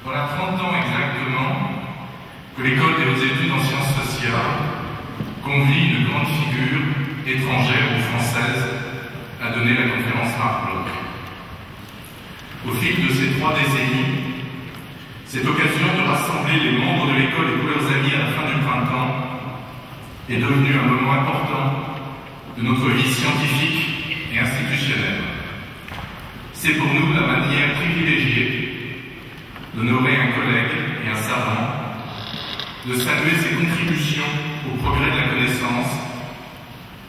Voilà 30 ans exactement que l'École des hautes études en sciences sociales convie une grande figure étrangère ou française à donner la conférence Marc Bloch. Au fil de ces 3 décennies, cette occasion de rassembler les membres de l'école et tous leurs amis à la fin du printemps est devenue un moment important de notre vie scientifique et institutionnelle. C'est pour nous la manière privilégiée d'honorer un collègue et un savant, de saluer ses contributions au progrès de la connaissance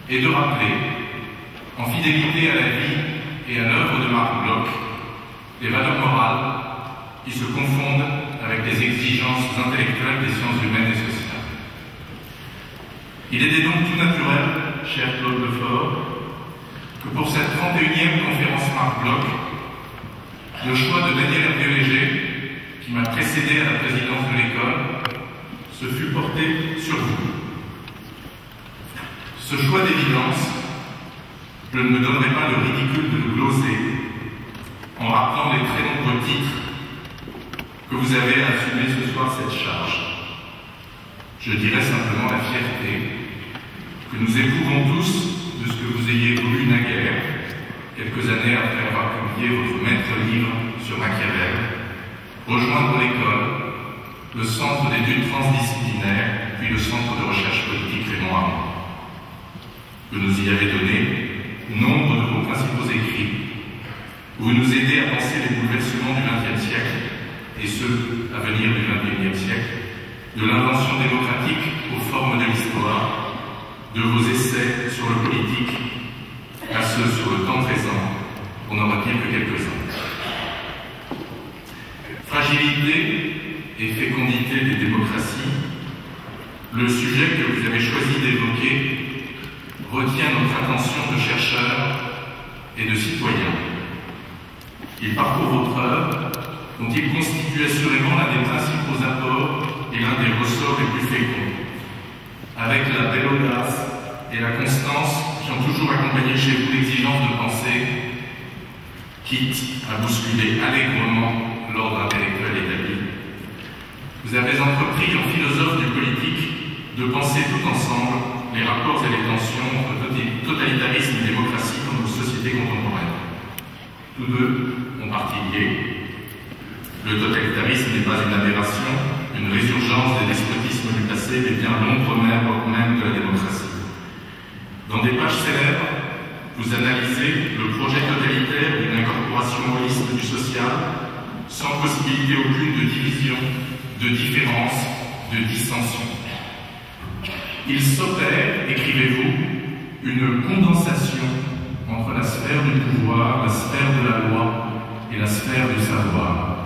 et de rappeler, en fidélité à la vie et à l'œuvre de Marc Bloch, les valeurs morales qui se confondent avec les exigences intellectuelles des sciences humaines et sociales. Il était donc tout naturel, cher Claude Lefort, que pour cette 31e conférence Marc Bloch, le choix de Daniel Hervieux-Léger, qui m'a précédé à la présidence de l'école, se fut porté sur vous. Ce choix d'évidence, je ne me donnerai pas le ridicule de le gloser en rappelant les très nombreux titres que vous avez à assumer ce soir cette charge. Je dirais simplement la fierté que nous éprouvons tous de ce que vous ayez voulu naguère, quelques années après avoir publié votre maître livre sur Machiavel, rejoindre l'école, le centre d'études transdisciplinaires, puis le centre de recherche politique Raymond Aron. Vous nous y avez donné nombre de vos principaux écrits. Vous nous aidez à penser les bouleversements du XXe siècle et ceux à venir du XXIe siècle, de l'invention démocratique aux formes de l'histoire, de vos essais sur le politique à ceux sur le temps présent, pour n'en retenir que quelques-uns. Fragilité et fécondité des démocraties, le sujet que vous avez choisi d'évoquer retient notre attention de chercheurs et de citoyens. Il parcourt votre œuvre, dont il constitue assurément l'un des principaux apports et l'un des ressorts les plus féconds, avec la belle audace et la constance qui ont toujours accompagné chez vous l'exigence de penser, quitte à bousculer allègrement l'ordre intellectuel établi. Vous avez entrepris en philosophe du politique de penser tout ensemble les rapports et les tensions entre totalitarisme et démocratie dans nos sociétés contemporaines. Tous deux ont partie liée. Le totalitarisme n'est pas une aberration, une résurgence des despotismes du passé, mais bien l'ombre même de la démocratie. Dans des pages célèbres, vous analysez le projet totalitaire d'une incorporation holiste du social, sans possibilité aucune de division, de différence, de dissension. Il s'opère, écrivez-vous, une condensation entre la sphère du pouvoir, la sphère de la loi et la sphère du savoir.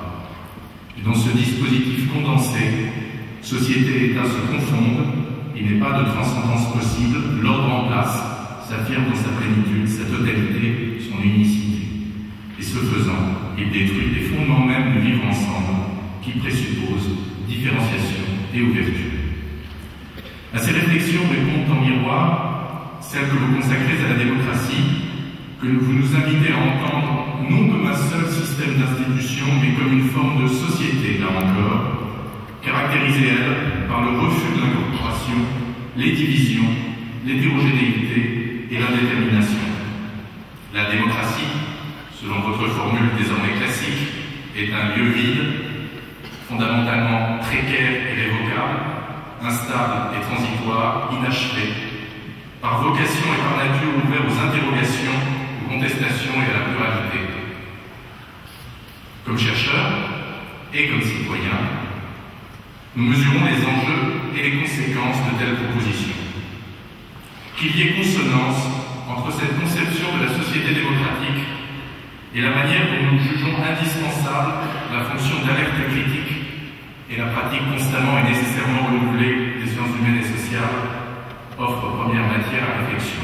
Et dans ce dispositif condensé, société et État se confondent, il n'est pas de transcendance possible, l'ordre en place s'affirme dans sa plénitude, sa totalité, son unicité. Et ce faisant, il détruit les fondements même du vivre ensemble qui présupposent différenciation et ouverture. À ces réflexions répondent en miroir celles que vous consacrez à la démocratie, que vous nous invitez à entendre non comme un seul système d'institutions, mais comme une forme de société, là encore, caractérisée, elle, par le refus de l'incorporation, les divisions, l'hétérogénéité et l'indétermination. La démocratie, selon votre formule désormais classique, est un lieu vide, fondamentalement précaire et révocable, instable et transitoire, inachevé, par vocation et par nature ouvert aux interrogations, aux contestations et à la pluralité. Comme chercheurs et comme citoyens, nous mesurons les enjeux et les conséquences de telles propositions. Qu'il y ait consonance entre cette conception de la société démocratique et la manière dont nous jugeons indispensable la fonction d'alerte critique et la pratique constamment et nécessairement renouvelée des sciences humaines et sociales offre première matière à réflexion.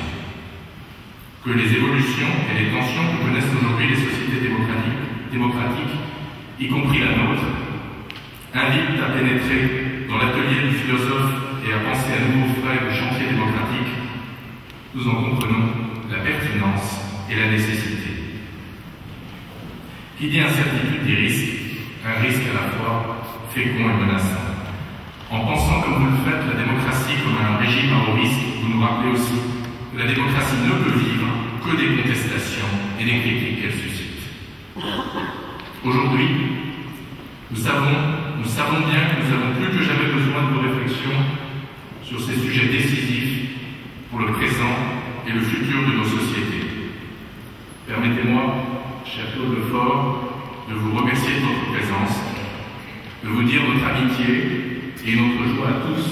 Que les évolutions et les tensions que connaissent aujourd'hui les sociétés démocratiques, y compris la nôtre, invitent à pénétrer dans l'atelier du philosophe et à penser à nouveau frais le chantier démocratique, nous en comprenons la pertinence et la nécessité. Qui dit incertitude dit risque, un risque à la fois fécond et menaçant. En pensant comme vous le faites la démocratie comme un régime à haut risque, vous nous rappelez aussi que la démocratie ne peut vivre que des contestations et des critiques qu'elle suscite. Aujourd'hui, nous savons bien que nous avons plus que jamais besoin de vos réflexions sur ces sujets décisifs pour le présent et le futur de nos sociétés. Permettez-moi, cher Claude Lefort, de vous remercier de votre présence, de vous dire notre amitié et notre joie à tous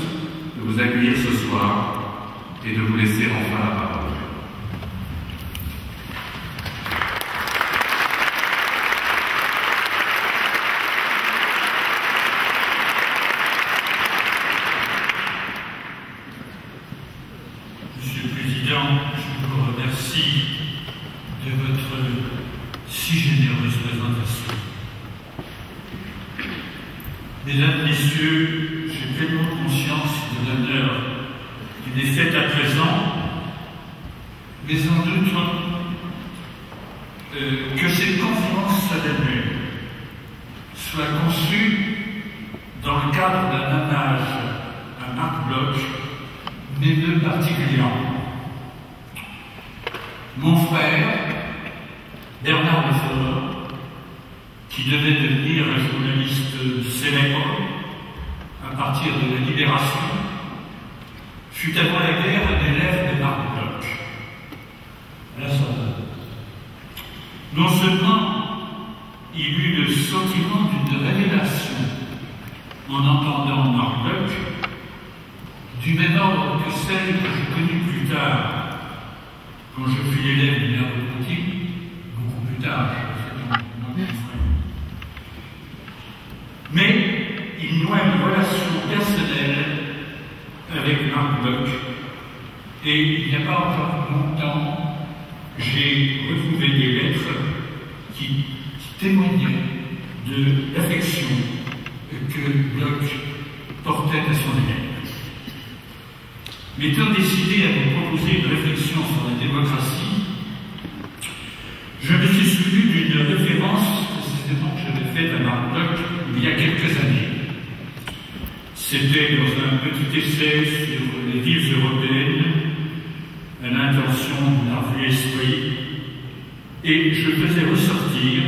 de vous accueillir ce soir et de vous laisser enfin la parole. Monsieur le Président, je vous remercie de votre si généreuse présentation. Mesdames, Messieurs, j'ai pleinement conscience de l'honneur qui m'est fait à présent, mais en doute que cette conférence solennelle soit conçue dans le cadre d'un hommage à Marc Bloch, mais deux particulièrement. Mon frère, Bernard Lefort, qui devait devenir un journaliste célèbre à partir de la Libération, fut avant la guerre un élève de Marc Bloch, à la Sorbonne. Non seulement il eut le sentiment d'une révélation en entendant Marc Bloch, du même ordre que celle que j'ai connue plus tard, quand je fus l'élève du maire de Ponty, beaucoup plus tard, mais il noua une relation personnelle avec Marc Bloch, et il n'y a pas encore longtemps, j'ai retrouvé des lettres qui témoignaient de l'affection que Bloch portait à son élève. M'étant décidé à vous proposer une réflexion sur la démocratie, je me suis souvenu d'une référence précisément que j'avais faite à Marc Bloch il y a quelques années. C'était dans un petit essai sur les villes européennes, à l'intention de la revue Esprit, et je faisais ressortir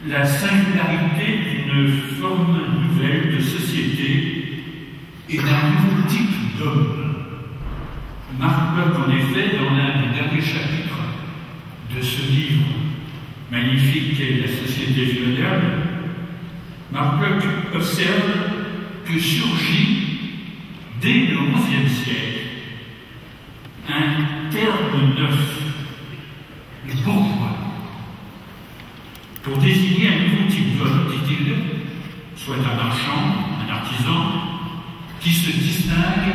la singularité d'une forme nouvelle de société et d'un nouveau type d'homme. Marc Bloch, en effet, dans l'un des derniers chapitres de ce livre magnifique qu'est La société féodale, Marc Bloch observe que surgit, dès le XIe siècle, un terme neuf, le bourgeois, pour désigner un nouveau type d'homme, dit-il, soit un marchand, un artisan, qui se distingue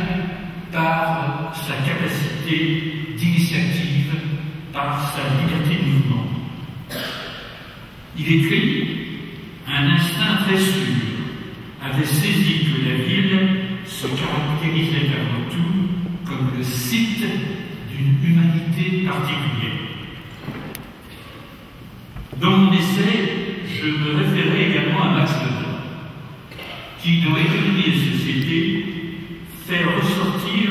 par sa capacité d'initiative, par sa liberté de mouvement. Il écrit: un instinct très sûr avait saisi que la ville se caractérisait avant tout comme le site d'une humanité particulière. Dans mon essai, je me référais également à Max Weber, qui, dans Économie et Société, fait ressortir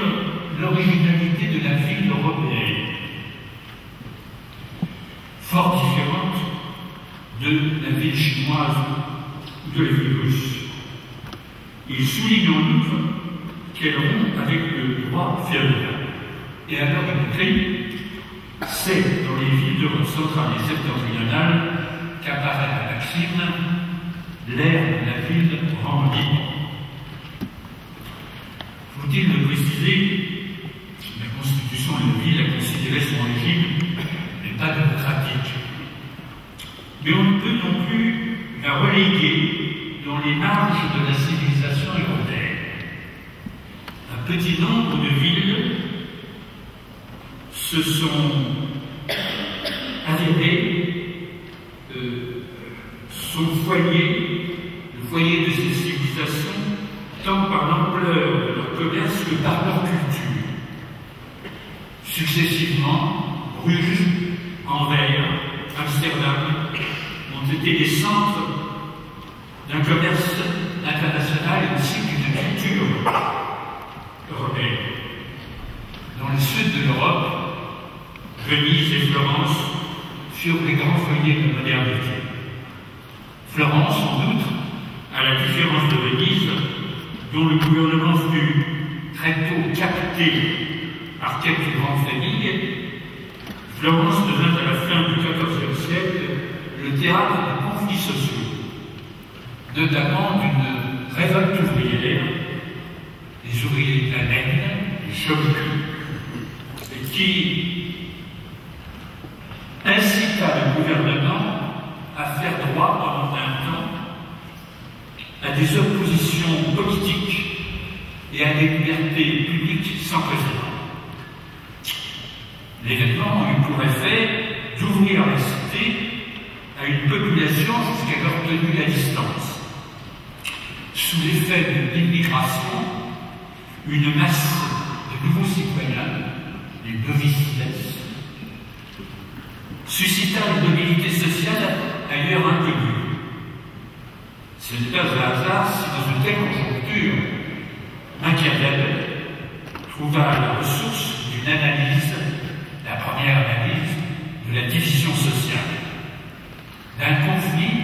l'originalité de la ville européenne, fort différente de la ville chinoise ou de la ville russe. Il souligne en outre qu'elle rompt avec le droit féodal. Et alors il écrit: c'est dans les villes d'Europe centrale et septentrionale qu'apparaît la maxime « l'air de la ville rend libre ». Faut-il le préciser, la constitution de la ville a considéré son régime n'est pas démocratique. Mais on ne peut non plus la reléguer dans les marges de la civilisation européenne. Un petit nombre de villes se sont avérées son foyer, le foyer de ces civilisations, tant par l'ampleur de leur commerce que par leur culture. Successivement, Bruges, Anvers, Amsterdam ont été des centres d'un commerce international et aussi d'une culture européenne. Dans le sud de l'Europe, Venise et Florence furent les grands foyers de la modernité. Florence, sans doute, à la différence de Venise, dont le gouvernement fut très tôt capté par quelques grandes familles, Florence devint à la fin du XIVe siècle le théâtre de conflits sociaux, notamment d'une révolte ouvrière, les ouvriers de la laine, les chauves, qui incita le gouvernement à faire droit pendant un temps à des oppositions politiques et à des libertés publiques sans précédent. L'événement eut pour effet d'ouvrir la cité à une population jusqu'alors tenue à distance. Sous l'effet de l'immigration, une masse de nouveaux citoyens, les novicides, suscita une mobilité sociale ailleurs inconnue. Ce n'est pas un hasard si dans une telle conjoncture, Machiavel trouva la ressource d'une analyse, la première analyse de la division sociale, d'un conflit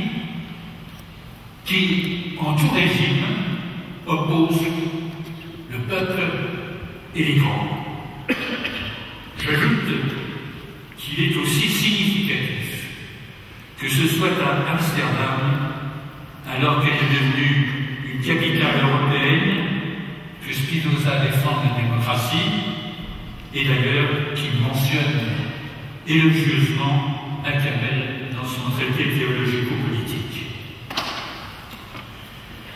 qui, en tout régime, oppose le peuple et les grands. J'ajoute qu'il est aussi significatif que ce soit à Amsterdam, alors qu'elle est devenue une capitale européenne, que Spinoza défend la démocratie, et d'ailleurs qu'il mentionne élogieusement Machiavel dans son traité théologico-politique.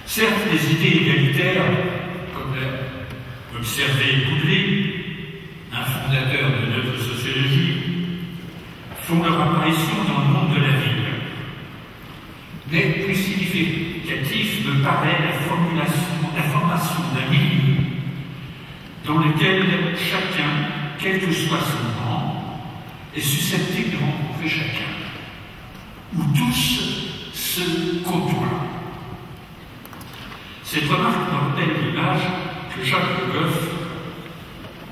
Certes, les idées égalitaires, comme l'a observé Boublé, un fondateur de notre sociologie, font leur apparition dans le monde de la ville. Mais plus significatif me paraît la formation d'un milieu dans lequel chacun, quel que soit son rang, est susceptible de rencontrer chacun, où tous se côtoient. Cette remarque me rappelle l'image que Jacques Le Goff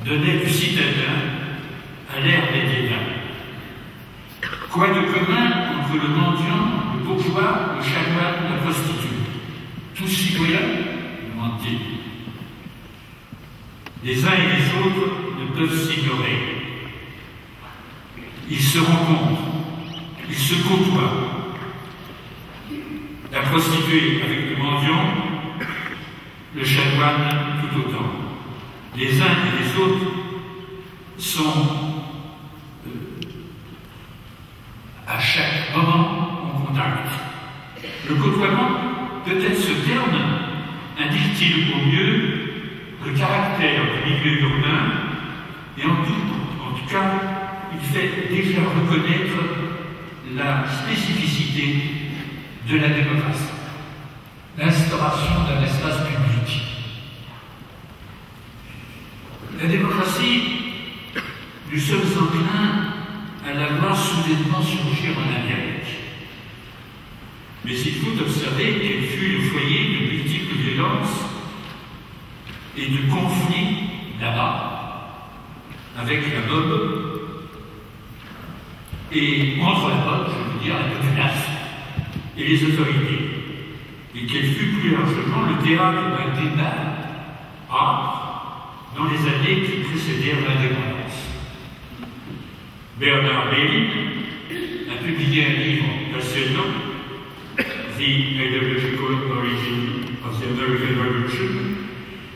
donnait du citadin à l'ère des Dédains. Quoi de commun entre le mendiant, le bourgeois, le chanoine, la prostituée? Tous citoyens, demande-t-il. Les uns et les autres ne peuvent s'ignorer. Ils se rencontrent, ils se côtoient. La prostituée avec le mendiant, le chanoine tout autant. Les uns et les autres sont à chaque moment en contact. Le côtoiement, peut-être ce terme, indique-t-il au mieux le caractère du milieu urbain, et en tout cas, il fait déjà reconnaître la spécificité de la démocratie, l'instauration d'un espace public. La démocratie, nous sommes enclins à la voir soudainement surgir en Amérique. Mais il faut observer qu'elle fut le foyer de multiples violences et de conflits là-bas, avec la mob, et entre la mob, je veux dire, la population et les autorités, et qu'elle fut plus largement le théâtre d'un débat dans les années qui précédèrent l'indépendance. Bernard Levin a publié un livre passionnant, The Ideological Origin of the American Revolution,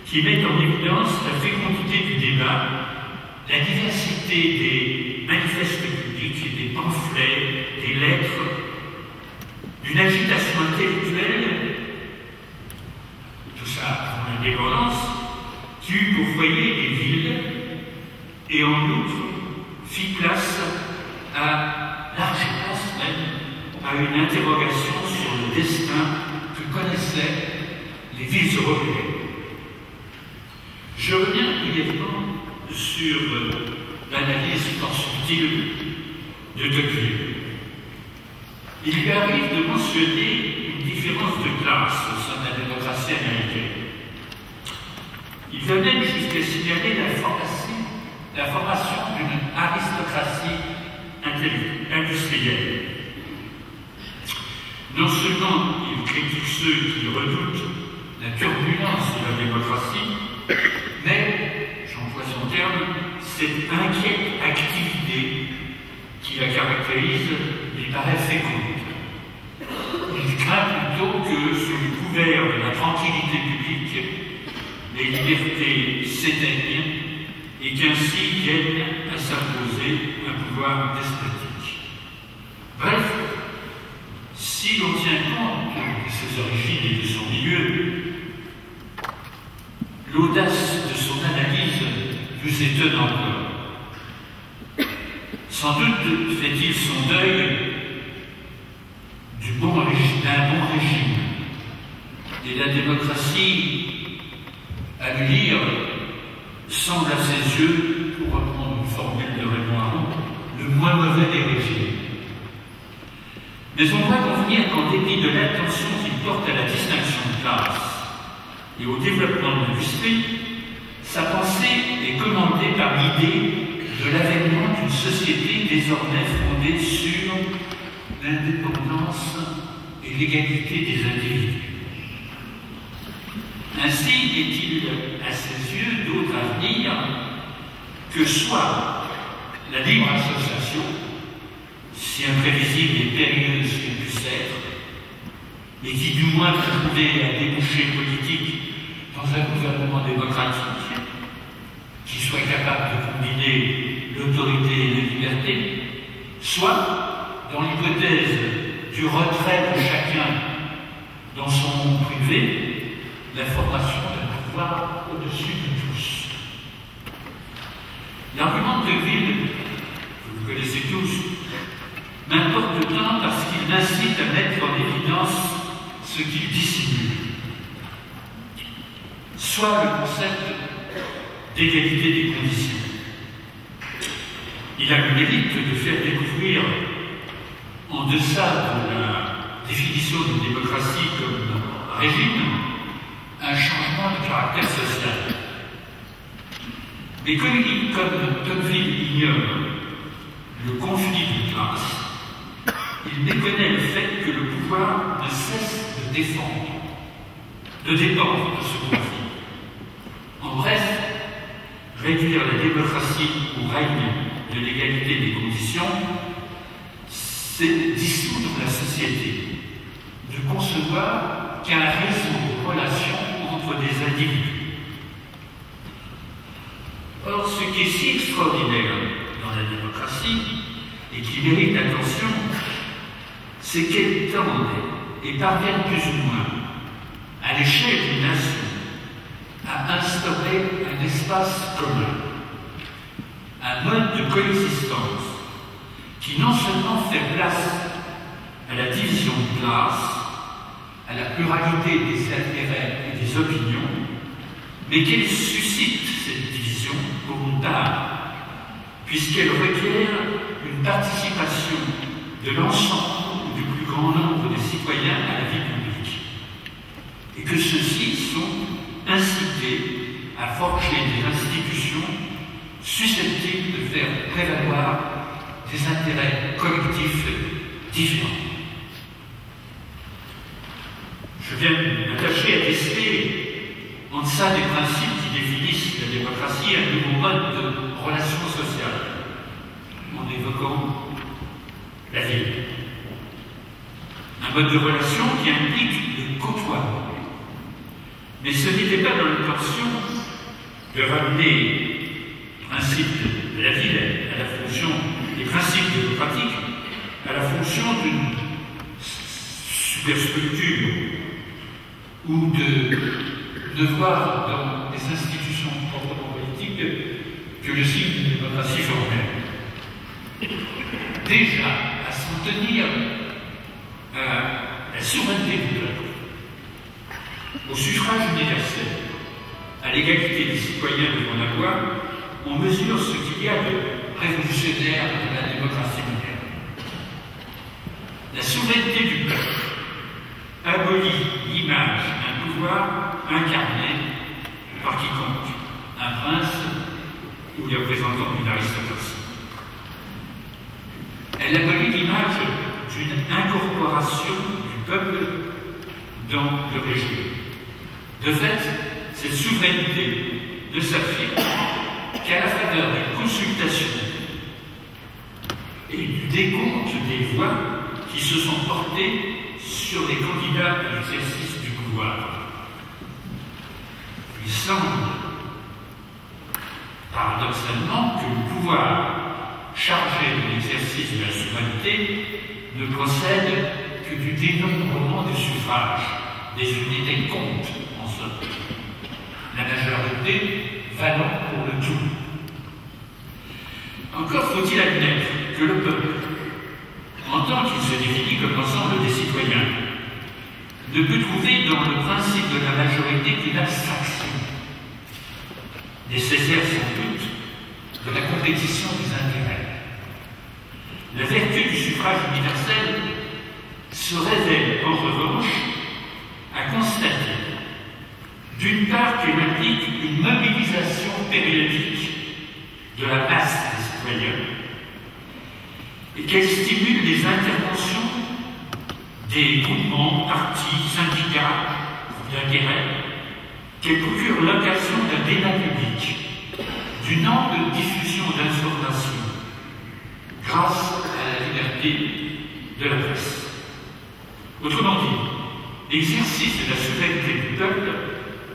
qui met en évidence la fécondité du débat, la diversité des manifestes publics et des pamphlets, des lettres, d'une agitation intellectuelle, tout ça avant l'indépendance, qui eut pour foyer des villes et en outre fit place à large place même à une interrogation sur le destin que connaissaient les villes européennes. Je reviens brièvement sur l'analyse fort subtile de Tocqueville. Il lui arrive de mentionner une différences de classe au sein de la démocratie américaine. Il va même jusqu'à signaler la formation d'une aristocratie industrielle. Non seulement il critique ceux qui redoutent la turbulence de la démocratie, mais, j'emploie son terme, cette inquiète activité qui la caractérise lui paraît féconde. Il craint plutôt que, sous le couvert de la tranquillité publique, les libertés s'éteignent et qu'ainsi vienne à s'imposer un pouvoir despotique. Bref, si l'on tient compte de ses origines et de son milieu, l'audace de son analyse vous étonne encore. Sans doute fait-il son deuil d'un bon régime. Et la démocratie, à lui lire, semble à ses yeux, pour reprendre une formule de Raymond Aron, le moins mauvais des régimes. Mais on doit convenir qu'en dépit de l'attention qu'il porte à la distinction de classe et au développement de l'industrie, sa pensée est commandée par l'idée de l'avènement d'une société désormais fondée sur l'indépendance et l'égalité des individus. Ainsi n'est-il à ses yeux d'autre avenir que soit la libre association, si imprévisible et périlleuse qu'elle puisse être, mais qui du moins peut trouver un débouché politique dans un gouvernement démocratique qui soit capable de combiner l'autorité et la liberté, soit, dans l'hypothèse du retrait de chacun dans son monde privé, la formation d'un pouvoir au-dessus de tous. L'argument de Tocqueville, vous le connaissez tous, m'importe tant parce qu'il incite à mettre en évidence ce qu'il dissimule, soit le concept d'égalité des conditions. Il a le mérite de faire découvrir, en deçà de la définition de démocratie comme régime, un changement de caractère social. Mais comme Tocqueville ignore le conflit de classe, il méconnaît le fait que le pouvoir ne cesse de dépendre de ce conflit. En bref, réduire la démocratie au règne de l'égalité des conditions, c'est dissoudre la société, de concevoir qu'un réseau de relations entre des individus. Or, ce qui est si extraordinaire dans la démocratie et qui mérite attention, c'est qu'elle tend et parvient plus ou moins, à l'échelle d'une nation, à instaurer un espace commun, un mode de coexistence qui non seulement fait place à la division de classe, à la pluralité des intérêts et des opinions, mais qu'elle suscite cette division pour une part, puisqu'elle requiert une participation de l'ensemble ou du plus grand nombre des citoyens à la vie publique, et que ceux-ci sont incités à forger des institutions susceptibles de faire prévaloir des intérêts collectifs différents. Je viens m'attacher à tester, en deçà des principes qui définissent la démocratie, un nouveau mode de relation sociale, en évoquant la ville. Un mode de relation qui implique le côtoiement. Mais ce n'était pas dans l'intention de ramener les principes de la ville à la fonction, les principes démocratiques, à la fonction d'une superstructure ou de voir dans les institutions proprement politiques que le signe d'une démocratie formelle. Déjà, à s'en tenir à la souveraineté du peuple, au suffrage universel, à l'égalité des citoyens devant la loi, on mesure ce qu'il y a de révolutionnaire dans la démocratie moderne. La souveraineté du peuple abolit l'image d'un pouvoir incarné par quiconque, un prince ou les représentants d'une aristocratie. Elle abolit l'image d'une incorporation du peuple dans le régime. De fait, cette souveraineté ne s'affirme qu'à la faveur des consultations et du décompte des voix qui se sont portées sur les candidats à l'exercice du pouvoir. Il semble, paradoxalement, que le pouvoir chargé de l'exercice de la souveraineté ne procède que du dénombrement des suffrages, des unités comptent en somme. La majorité valant pour le tout. Encore faut-il admettre que le peuple, en tant qu'il se définit comme l'ensemble des citoyens, ne peut trouver dans le principe de la majorité qu'une abstraction, nécessaire sans doute de la compétition des intérêts. La vertu du suffrage universel se révèle en revanche à constater, d'une part, qu'elle implique une mobilisation périodique de la masse des citoyens et qu'elle stimule les interventions des groupements, partis, syndicats d'intérêt, qu'elle procure l'occasion d'un débat public, d'une ample diffusion d'informations grâce à la liberté de la presse. Autrement dit, l'exercice de la souveraineté du peuple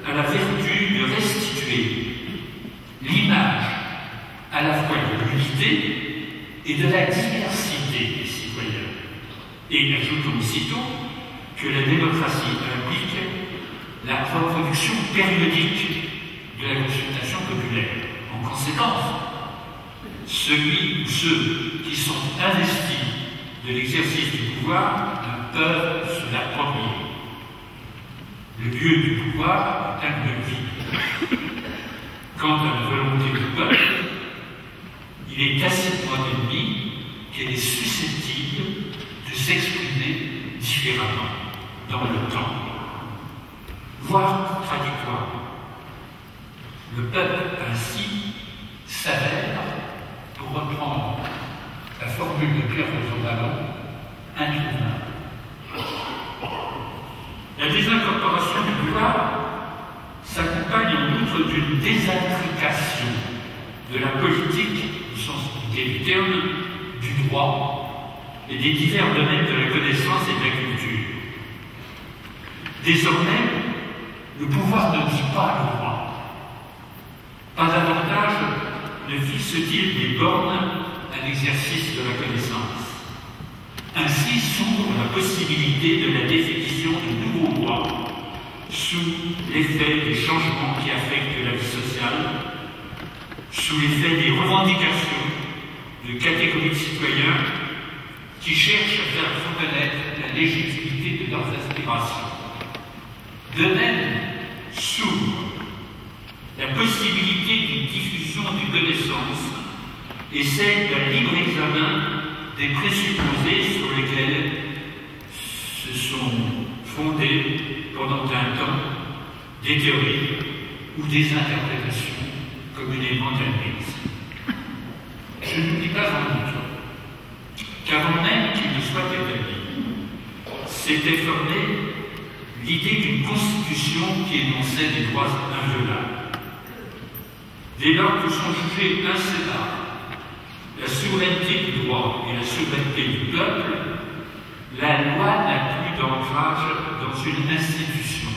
a la vertu de restituer l'image à la fois de l'unité et de la diversité des citoyens. Et ajoutons aussitôt que la démocratie implique la reproduction périodique de la consultation populaire. En conséquence, celui ou ceux qui sont investis de l'exercice du pouvoir ne peuvent se l'approprier. Le lieu du pouvoir est un lieu vide. Quant à la volonté du peuple, il est tacitement admis qu'elle est susceptible de s'exprimer différemment dans le temps, voire contradictoire. Le peuple ainsi s'avère, pour reprendre la formule de Pierre Rosanvallon, introuvable. La désincorporation du pouvoir s'accompagne en outre d'une désintrication de la politique, au sens du terme, du droit et des divers domaines de la connaissance et de la culture. Désormais, le pouvoir ne dit pas le droit. Pas davantage ne fixe-t-il des bornes à l'exercice de la connaissance. Ainsi s'ouvre la possibilité de la définition de nouveaux droits sous l'effet des changements qui affectent la vie sociale, sous l'effet des revendications de catégories de citoyens qui cherchent à faire reconnaître la légitimité de leurs aspirations. De même, s'ouvre la possibilité d'une diffusion des connaissances et celle d'un libre examen des présupposés sur lesquels se sont fondées pendant un temps des théories ou des interprétations communément admises. Je ne dis pas en outre qu'avant même qu'il ne soit établi, s'était formée l'idée d'une constitution qui énonçait des droits inviolables. Dès lors que sont jugés inséparables la souveraineté du droit et la souveraineté du peuple, la loi n'a plus d'ancrage dans une institution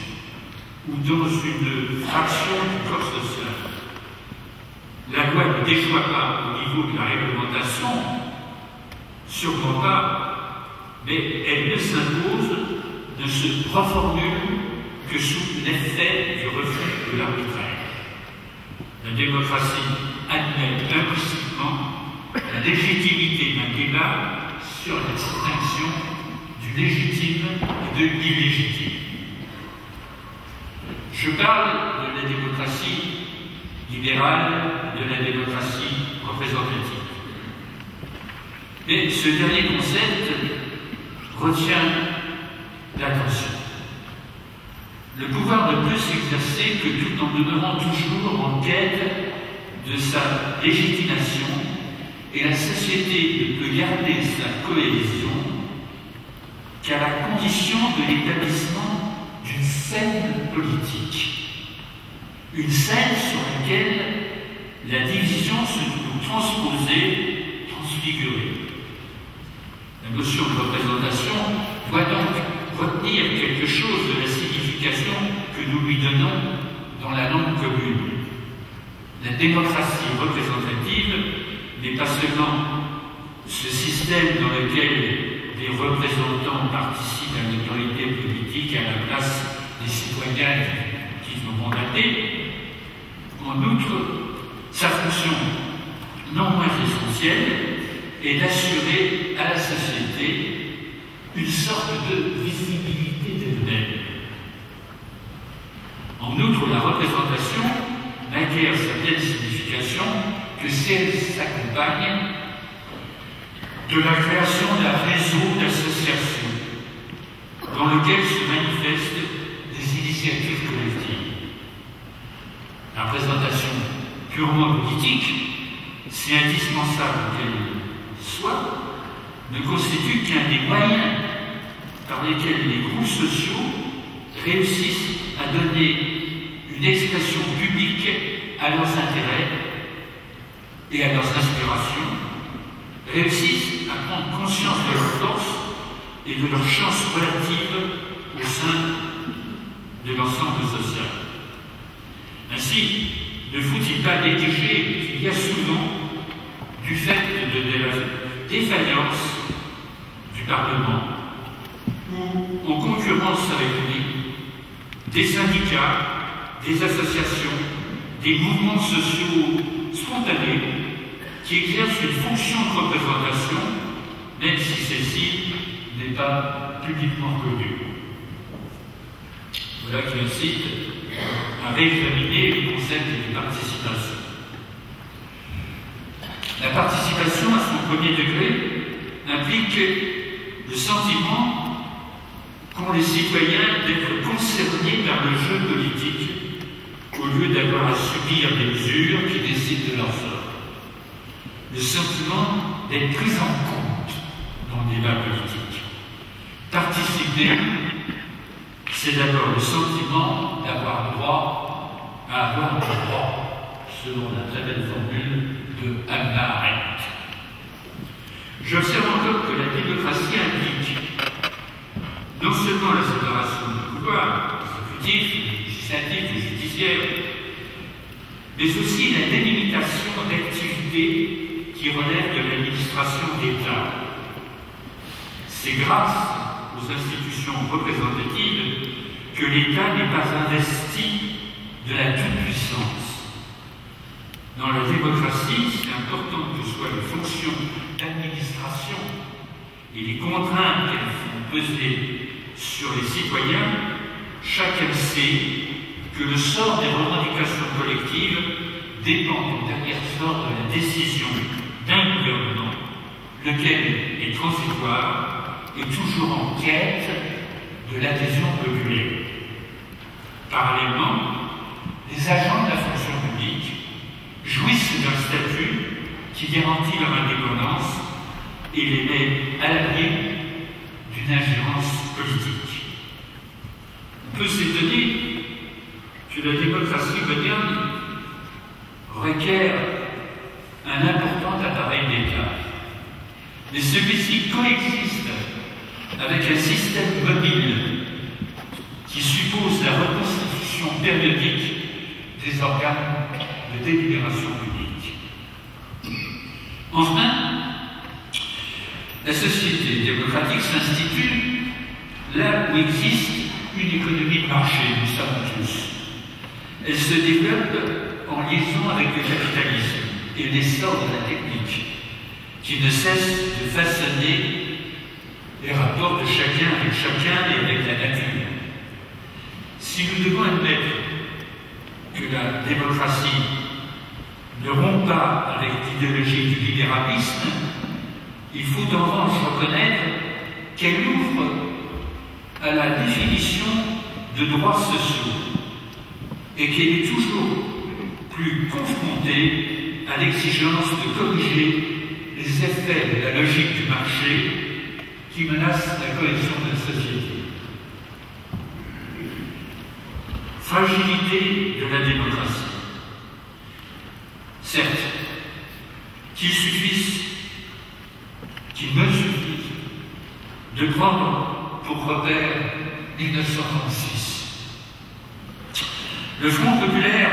ou dans une fraction du corps social. La loi ne déchoit pas au niveau de la réglementation, sûrement pas, mais elle ne s'impose, ne se reformule que sous l'effet du refus de l'arbitraire. La démocratie admet implicitement la légitimité d'un débat sur la distinction du légitime et de l'illégitime. Je parle de la démocratie libérale, de la démocratie représentative. Mais ce dernier concept retient l'attention. le pouvoir ne peut s'exercer que tout en demeurant toujours en quête de sa légitimation, et la société ne peut garder sa cohésion qu'à la condition de l'établissement d'une scène politique. Une scène sur laquelle la division se trouve transposée, transfigurée. La notion de représentation doit donc retenir quelque chose de la signification que nous lui donnons dans la langue commune. La démocratie représentative n'est pas seulement ce système dans lequel des représentants participent à l'autorité politique à la place des citoyens qu'ils ont mandatés. En outre, sa fonction non moins essentielle est d'assurer à la société une sorte de visibilité d'elle-même. En outre, la représentation n'acquiert sa pleine signification que si elle s'accompagne de la création d'un réseau d'associations dans lequel se manifestent des initiatives collectives. La représentation purement politique, si indispensable qu'elle soit, ne constitue qu'un des moyens par lesquels les groupes sociaux réussissent à donner une expression publique à leurs intérêts et à leurs aspirations, réussissent à prendre conscience de leurs forces et de leurs chances relatives au sein de l'ensemble social. Ainsi, ne faut-il pas négliger qu'il y a souvent, du fait de la défaillance du Parlement, ou en concurrence avec lui, des syndicats, des associations, des mouvements sociaux spontanés qui exercent une fonction de représentation, même si celle-ci n'est pas publiquement connue. Voilà qui incite à réexaminer le concept de participation. La participation à son premier degré implique le sentiment qu'ont les citoyens d'être concernés par le jeu politique au lieu d'avoir à subir des mesures qui décident de leur sort. Le sentiment d'être pris en compte dans le débat politique. Participer, c'est d'abord le sentiment d'avoir droit à avoir le droit, selon la très belle formule de Hannah Arendt. J'observe encore que la démocratie implique non seulement la séparation du pouvoir, exécutif, législatif et judiciaire, mais aussi la délimitation d'activités qui relèvent de l'administration d'État. C'est grâce aux institutions représentatives que l'État n'est pas investi de la toute-puissance. Dans la démocratie, c'est important que soient les fonctions d'administration et les contraintes qu'elles font peser sur les citoyens. Chacun sait que le sort des revendications collectives dépend en dernier sort de la décision d'un gouvernement, lequel est transitoire et toujours en quête de l'adhésion populaire. Parallèlement, les agents de la fonction publique jouissent d'un statut qui garantit leur indépendance et les met à l'abri d'une ingérence politique. On peut s'étonner que la démocratie moderne requiert un important appareil d'État. Mais celui-ci coexiste avec un système mobile qui suppose la reconstitution périodique des organes de délibération publique. Enfin, la société démocratique s'institue là où existe une économie de marché, nous savons tous. Elle se développe en liaison avec le capitalisme et l'essor de la technique, qui ne cesse de façonner les rapports de chacun avec chacun et avec la nature. Si nous devons admettre que la démocratie ne rompt pas avec l'idéologie du libéralisme, il faut en revanche reconnaître qu'elle ouvre à la définition de droits sociaux et qu'elle est toujours plus confrontée à l'exigence de corriger les effets de la logique du marché qui menacent la cohésion de la société. Fragilité de la démocratie. Certes, qu'il me suffise de prendre pour repère 1936. Le Front populaire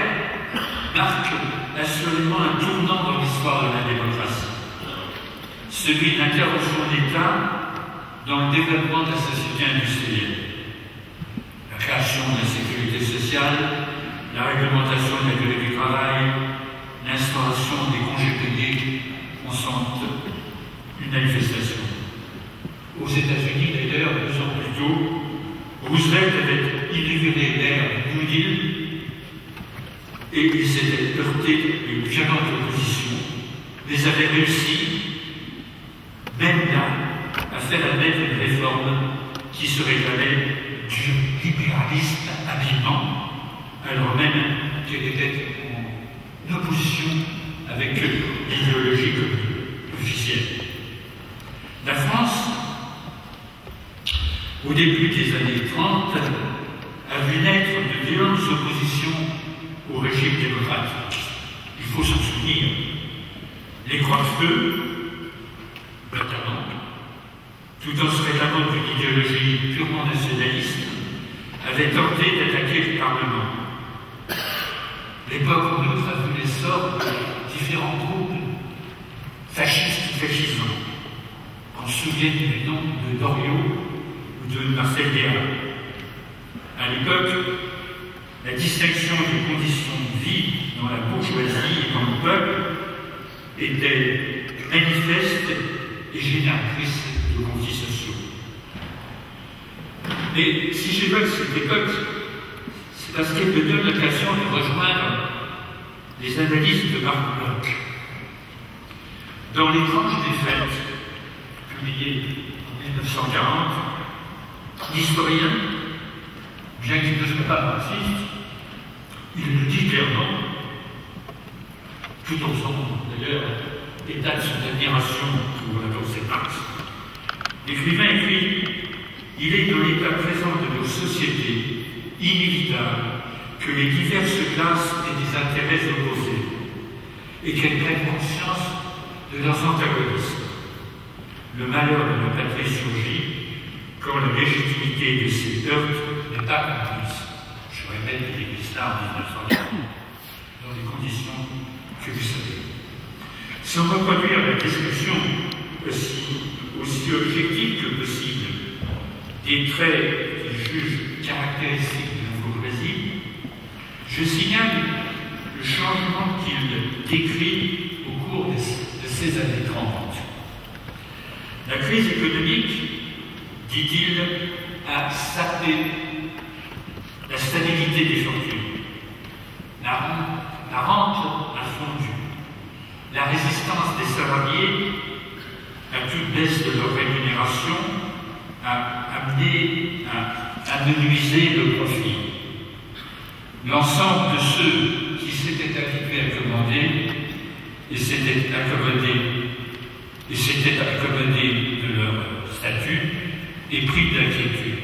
marque assurément un tournant dans l'histoire de la démocratie, celui de l'intervention de l'État dans le développement de la société industrielle. La création de la sécurité sociale, la réglementation de la durée du travail, l'instauration des congés payés en sont une manifestation. Aux États-Unis, d'ailleurs, 2 ans plus tôt, Roosevelt avait inauguré l'ère du New Deal et il s'était heurté à une violente opposition, mais avait réussi, même là, à faire admettre une réforme qui se réclamait du libéralisme habilement, alors même qu'elle était en opposition avec l'idéologie officielle. La France, au début des années 30, a vu naître de violentes oppositions au régime démocratique. Il faut s'en souvenir. Les Croix-de-Feu, notamment, tout en se réclamant d'une idéologie purement nationaliste, avaient tenté d'attaquer le Parlement. L'époque en outre a vu l'essor de différents groupes fascistes ou fascisants. On se souvient du nom de Doriot ou de Marcel Guérin. À l'époque, la distinction des conditions de vie dans la bourgeoisie et dans le peuple était manifeste et génératrice de conflits sociaux. Mais si j'évoque cette époque, c'est parce qu'elle me donne l'occasion de rejoindre les analyses de Marc Bloch. Dans l'étrange défaite, publiée en 1940, l'historien, bien qu'il ne soit pas marxiste, il le dit clairement, tout en faisant d'ailleurs état de son admiration pour la pensée Marx. L'écrivain écrit: il est dans l'état présent de nos sociétés inévitable que les diverses classes aient des intérêts opposés et qu'elles prennent conscience de leurs antagonismes. Le malheur de la patrie surgit quand la légitimité de ces heurts n'est pas comprise. Je répète qu'il existe là en 1940, dans les conditions que vous savez. Sans reproduire la description aussi objective que possible des traits qu'il juge caractéristiques de la bourgeoisie, je signale le changement qu'il décrit au cours de ces années 30. La crise économique, dit-il, a sapé la stabilité des fortunes. La rente a fondu. La résistance des salariés à toute baisse de leur rémunération a amené à amenuiser le profit. L'ensemble de ceux qui s'étaient habitués à commander et s'étaient accommodés de leur statut et pris d'inquiétude.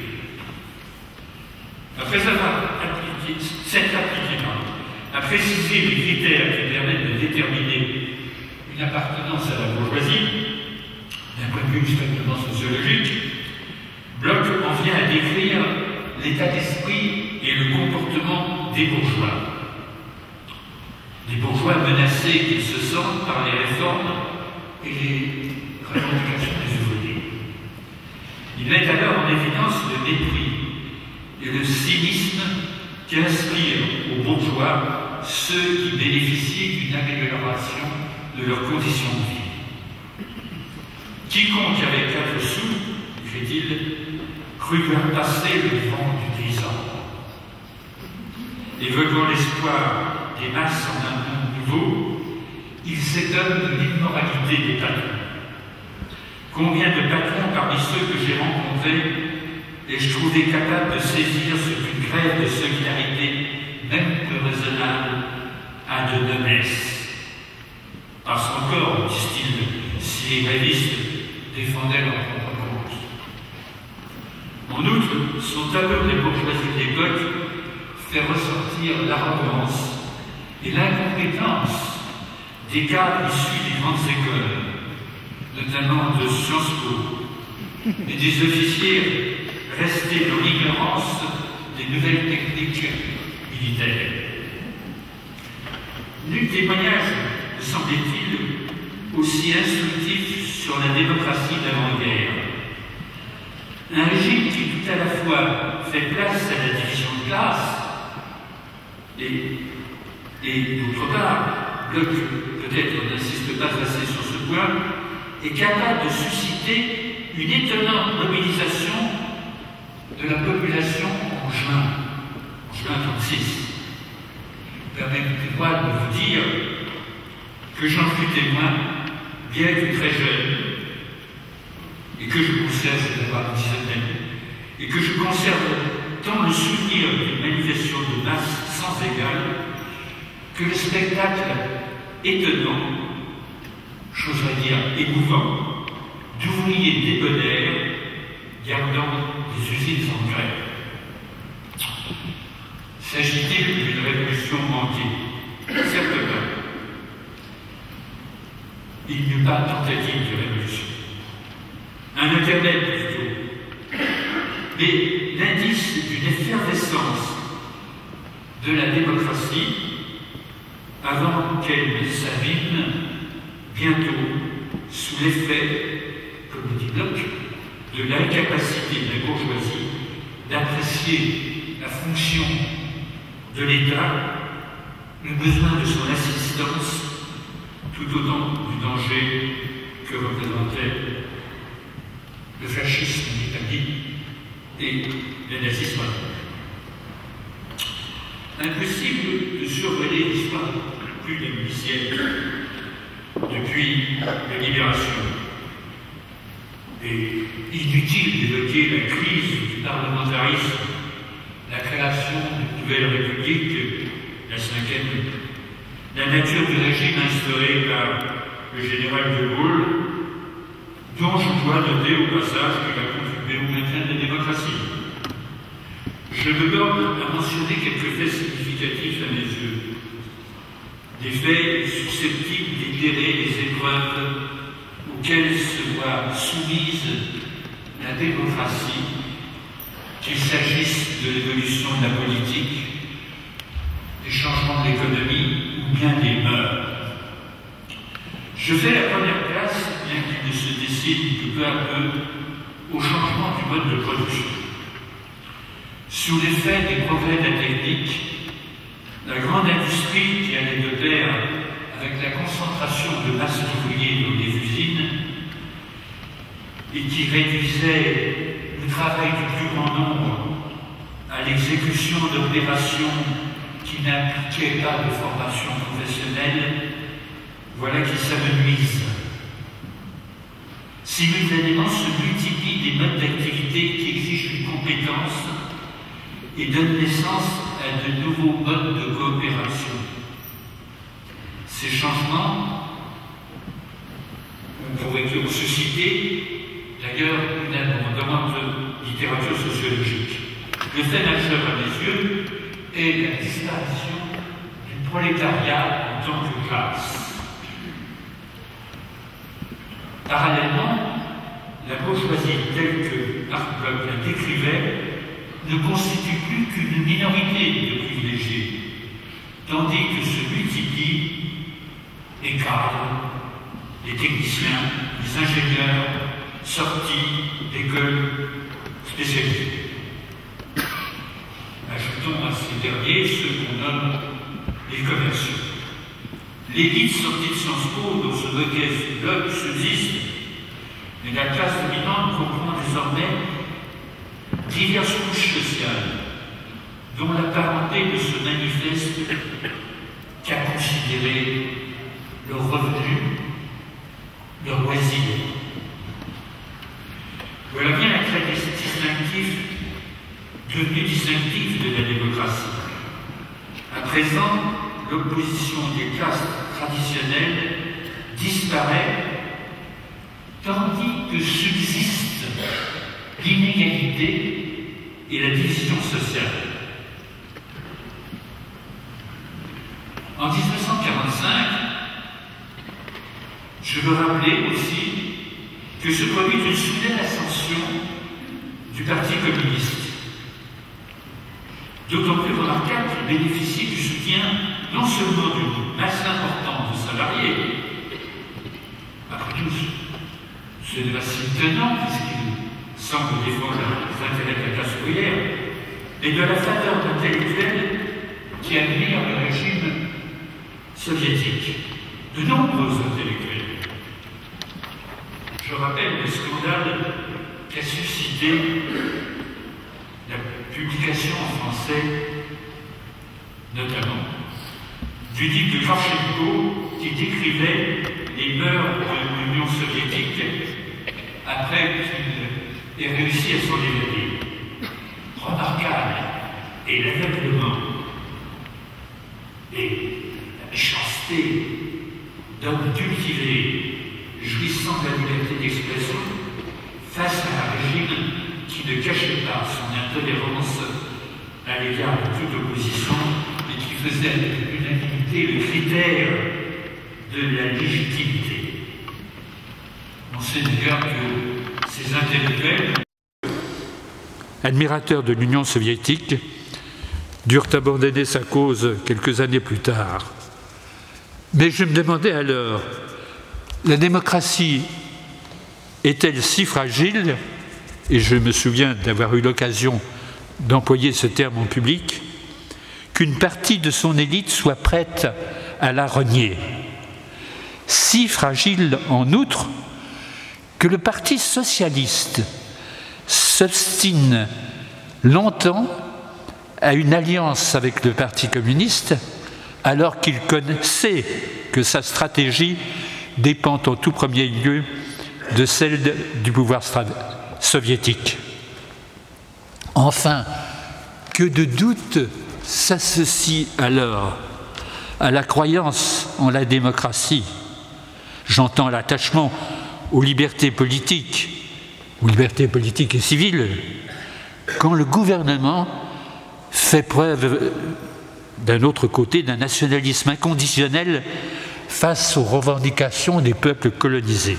Après avoir précisé les critères qui permettent de déterminer une appartenance à la bourgeoisie, d'un point de vue strictement sociologique, Bloch en vient à décrire l'état d'esprit et le comportement des bourgeois. Les bourgeois menacés qu'ils se sentent par les réformes et les revendications des ouvriers. Il met alors en évidence le mépris et le cynisme qu'inspirent aux bourgeois ceux qui bénéficient d'une amélioration de leurs conditions de vie. Quiconque avec 4 sous, écrit-il, crut voir passer le vent du désordre. Évoquant l'espoir des masses en un monde nouveau, il s'étonne de l'immoralité des patrons. Combien de patrons parmi ceux que j'ai rencontrés ai-je trouvé capable de saisir ce qu'une rêve de solidarité, même peu raisonnable, a de noblesse. Parce encore, disent-ils, si les grévistes défendaient leur propre cause. En outre, son tableau des bourgeoisies de l'époque fait ressortir l'arrogance et l'incompétence des cadres issus des grandes écoles, notamment de Sciences Po, et des officiers restés dans l'ignorance des nouvelles techniques militaires. Nul témoignage, me semble-t-il, aussi instructif sur la démocratie d'avant-guerre. Un régime qui tout à la fois fait place à la division de classe et d'autre part, Bloch peut-être n'insiste pas assez sur ce point, est capable de susciter une étonnante mobilisation de la population en juin 1936. Permettez-moi de vous dire que j'en fus témoin, bien que très jeune, et que je conserve, je vais avoir une dizaine d'années, et que je conserve tant le souvenir d'une manifestation de masse sans égal, que le spectacle étonnant, j'oserais dire émouvant, d'ouvriers débonnaires gardant des usines en grève. S'agit-il d'une révolution manquée? Certainement. Il n'y eut pas de tentative de révolution. Un Internet plutôt. Mais l'indice d'une effervescence de la démocratie avant qu'elle ne s'abîme bientôt sous l'effet, comme le dit Bloch, de l'incapacité de la bourgeoisie d'apprécier la fonction de l'État, le besoin de son assistance, tout autant du danger que représentait le fascisme en Italie et le nazisme allemand. Impossible de survoler l'histoire plus d'un demi-siècle depuis la libération. Et inutile d'évoquer la crise du parlementarisme, la création d'une nouvelle république, la cinquième, la nature du régime instauré par le général de Gaulle, dont je dois noter au passage qu'il a contribué au maintien de la démocratie. Je me borne à mentionner quelques faits significatifs à mes yeux, des faits susceptibles d'éclairer les épreuves auxquelles se voit soumise la démocratie, qu'il s'agisse de l'évolution de la politique, des changements de l'économie ou bien des mœurs. Je fais la première place, bien qu'il ne se décide que peu à peu, au changement du mode de production. Sous l'effet des progrès de la technique, la grande industrie qui allait de pair avec la concentration de masse d'ouvriers dans les usines et qui réduisait le travail du plus grand nombre à l'exécution d'opérations qui n'impliquaient pas de formation professionnelle, voilà qui s'amenuise. Simultanément se multiplient des modes d'activité qui exigent une compétence et donnent naissance à de nouveaux modes de coopération. Ces changements pourraient susciter d'ailleurs une abondante littérature sociologique. Le fait majeur à mes yeux est la disparition du prolétariat en tant que classe. Parallèlement, la bourgeoisie telle que Marc Bloch la décrivait ne constitue plus qu'une minorité de privilégiés, tandis que se multiplient les cadres, les techniciens, les ingénieurs sortis d'écoles spécialisées. Ajoutons à ces derniers ceux qu'on nomme les commerciaux. L'élite sortie de Sciences Po, dont ce recueil Bloch subsiste, mais la classe dominante comprend désormais diverses couches sociales, dont la parenté ne se manifeste qu'à considérer leurs revenus, leurs loisirs. Voilà bien un trait distinctif, devenu distinctif de la présent, l'opposition des classes traditionnelles disparaît, tandis que subsistent l'inégalité et la division sociale. En 1945, je veux rappeler aussi que se produit une soudaine ascension du Parti communiste, d'autant plus remarquable qu'il bénéficie du soutien non seulement d'une masse importante de salariés, après tout, ce n'est pas si étonnant puisqu'il semble défendre les intérêts de la classe ouvrière, et de la faveur d'intellectuels qui admirent le régime soviétique, de nombreux intellectuels. Je rappelle le scandale qu'a suscité la publication en français, notamment, du livre de Gorchenko qui décrivait les mœurs de l'Union soviétique après qu'il ait réussi à s'en évader. Remarquable et l'aveuglement et la méchanceté d'hommes cultivés jouissant de la liberté d'expression face à un régime qui ne cachait pas son intolérance à l'égard de toute opposition et qui faisait avec l'unanimité le critère de la légitimité. On sait d'ailleurs que ces intellectuels, admirateurs de l'Union soviétique, durent abandonner sa cause quelques années plus tard. Mais je me demandais alors, la démocratie est-elle si fragile, et je me souviens d'avoir eu l'occasion d'employer ce terme en public, qu'une partie de son élite soit prête à la renier. Si fragile en outre que le Parti socialiste s'obstine longtemps à une alliance avec le Parti communiste, alors qu'il sait que sa stratégie dépend en tout premier lieu de celle du pouvoir soviétique. Enfin, que de doutes s'associent alors à la croyance en la démocratie. J'entends l'attachement aux libertés politiques et civiles, quand le gouvernement fait preuve, d'un autre côté, d'un nationalisme inconditionnel face aux revendications des peuples colonisés.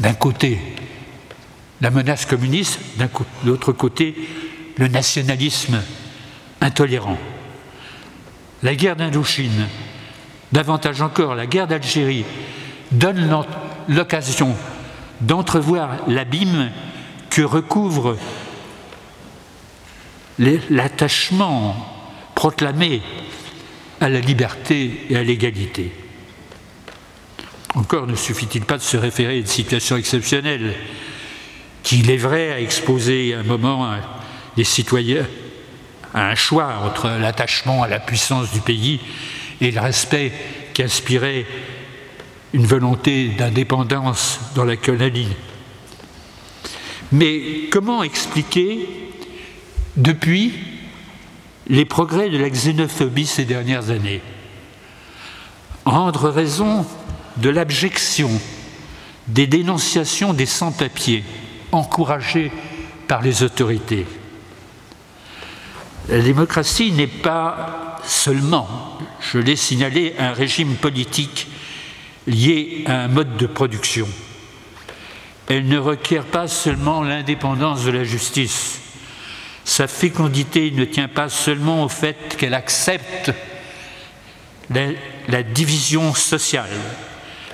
D'un côté, la menace communiste, de l'autre côté, le nationalisme intolérant. La guerre d'Indochine, davantage encore la guerre d'Algérie, donne l'occasion d'entrevoir l'abîme que recouvre l'attachement proclamé à la liberté et à l'égalité. Encore ne suffit-il pas de se référer à une situation exceptionnelle qui, il est vrai, a exposé à un moment les citoyens à un choix entre l'attachement à la puissance du pays et le respect qu'inspirait une volonté d'indépendance dans la colonie. Mais comment expliquer, depuis, les progrès de la xénophobie ces dernières années? Rendre raison de l'abjection, des dénonciations des sans-papiers, encouragées par les autorités. La démocratie n'est pas seulement, je l'ai signalé, un régime politique lié à un mode de production. Elle ne requiert pas seulement l'indépendance de la justice. Sa fécondité ne tient pas seulement au fait qu'elle accepte la division sociale.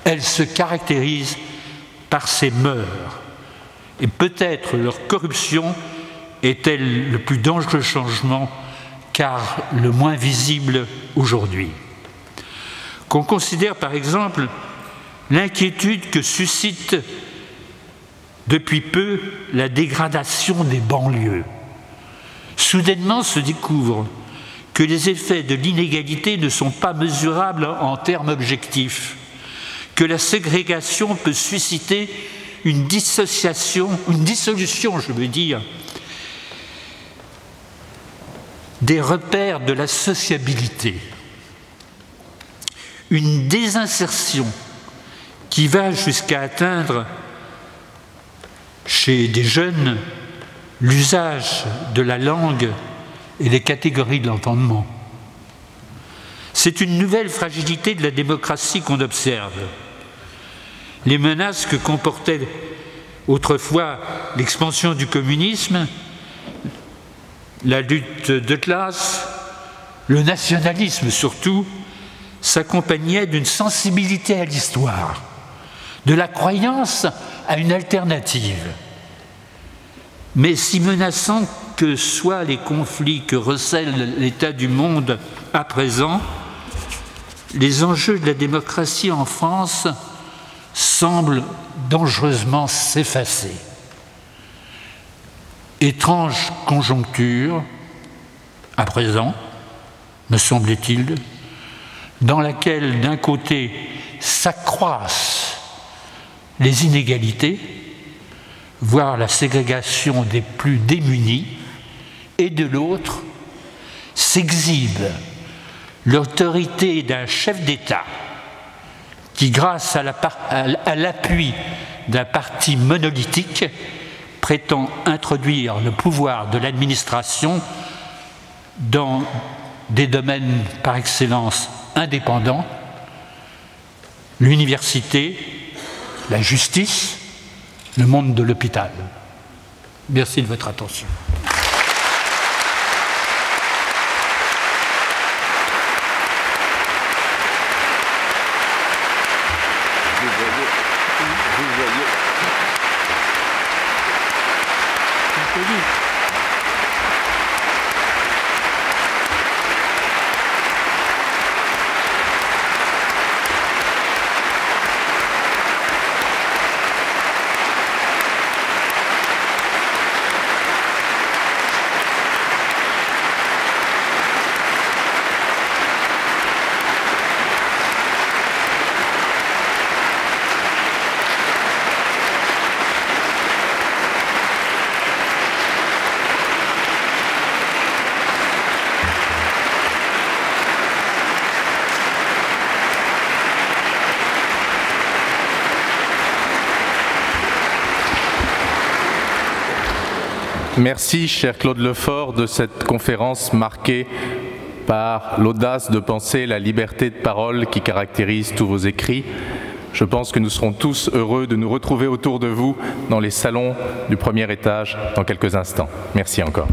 Elle se caractérise par ses mœurs. Et peut-être leur corruption est-elle le plus dangereux changement, car le moins visible aujourd'hui. Qu'on considère par exemple l'inquiétude que suscite depuis peu la dégradation des banlieues. Soudainement se découvre que les effets de l'inégalité ne sont pas mesurables en termes objectifs, que la ségrégation peut susciter une dissolution, des repères de la sociabilité, une désinsertion qui va jusqu'à atteindre chez des jeunes l'usage de la langue et les catégories de l'entendement. C'est une nouvelle fragilité de la démocratie qu'on observe. Les menaces que comportait autrefois l'expansion du communisme, la lutte de classe, le nationalisme surtout, s'accompagnaient d'une sensibilité à l'histoire, de la croyance à une alternative. Mais si menaçants que soient les conflits que recèle l'état du monde à présent, les enjeux de la démocratie en France semblent dangereusement s'effacer. Étrange conjoncture, à présent, me semble-t-il, dans laquelle d'un côté s'accroissent les inégalités, voire la ségrégation des plus démunis, et de l'autre s'exhibe l'autorité d'un chef d'État qui, grâce à l'appui d'un parti monolithique, prétend introduire le pouvoir de l'administration dans des domaines par excellence indépendants, l'université, la justice, le monde de l'hôpital. Merci de votre attention. Merci, cher Claude Lefort, de cette conférence marquée par l'audace de penser, la liberté de parole qui caractérise tous vos écrits. Je pense que nous serons tous heureux de nous retrouver autour de vous dans les salons du premier étage dans quelques instants. Merci encore.